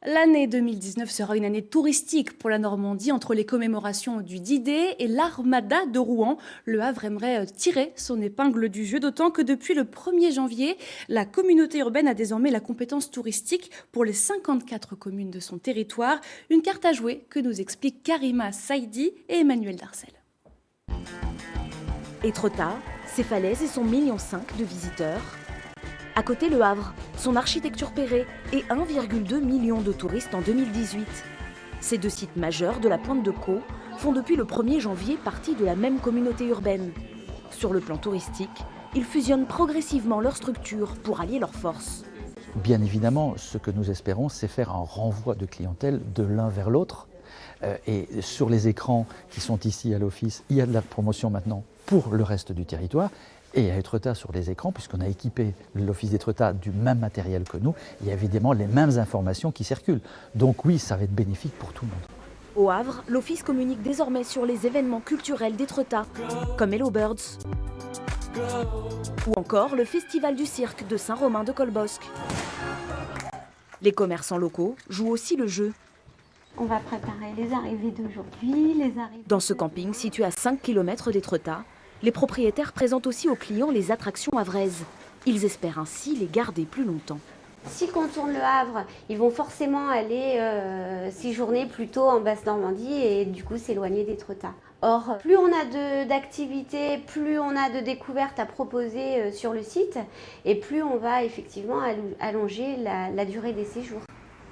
L'année 2019 sera une année touristique pour la Normandie entre les commémorations du D-Day et l'Armada de Rouen. Le Havre aimerait tirer son épingle du jeu, d'autant que depuis le 1er janvier, la communauté urbaine a désormais la compétence touristique pour les 54 communes de son territoire. Une carte à jouer que nous expliquent Karima Saidi et Emmanuel Darcel. Étretat, ses falaises et son 1,5 million de visiteurs. À côté, le Havre, son architecture pairée et 1,2 million de touristes en 2018. Ces deux sites majeurs de la Pointe de Caux font depuis le 1er janvier partie de la même communauté urbaine. Sur le plan touristique, ils fusionnent progressivement leurs structures pour allier leurs forces. Bien évidemment, ce que nous espérons, c'est faire un renvoi de clientèle de l'un vers l'autre. Et sur les écrans qui sont ici à l'office, il y a de la promotion maintenant pour le reste du territoire. Et à Étretat, sur les écrans, puisqu'on a équipé l'office d'Étretat du même matériel que nous, il y a évidemment les mêmes informations qui circulent. Donc oui, ça va être bénéfique pour tout le monde. Au Havre, l'office communique désormais sur les événements culturels d'Étretat, comme Hello Birds, ou encore le Festival du cirque de Saint-Romain-de-Colbosc. Les commerçants locaux jouent aussi le jeu. On va préparer les arrivées d'aujourd'hui, les arrivées... Dans ce camping situé à 5 km d'Étretat, les propriétaires présentent aussi aux clients les attractions havraises. Ils espèrent ainsi les garder plus longtemps. S'ils contournent le Havre, ils vont forcément aller séjourner plutôt en Basse-Normandie et du coup s'éloigner d'Étretat. Or, plus on a d'activités, plus on a de découvertes à proposer sur le site et plus on va effectivement allonger la durée des séjours.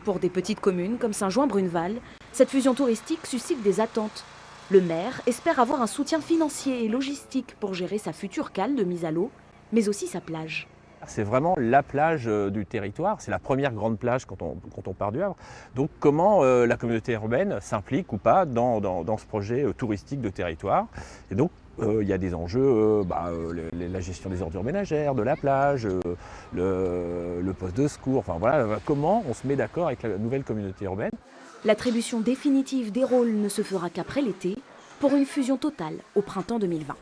Pour des petites communes comme Saint-Jouin-Bruneval, cette fusion touristique suscite des attentes. Le maire espère avoir un soutien financier et logistique pour gérer sa future cale de mise à l'eau, mais aussi sa plage. C'est vraiment la plage du territoire, c'est la première grande plage quand on part du Havre. Donc comment la communauté urbaine s'implique ou pas dans ce projet touristique de territoire. Et donc il y a des enjeux, la gestion des ordures ménagères, de la plage, le poste de secours, enfin voilà, comment on se met d'accord avec la nouvelle communauté urbaine. L'attribution définitive des rôles ne se fera qu'après l'été, pour une fusion totale au printemps 2020.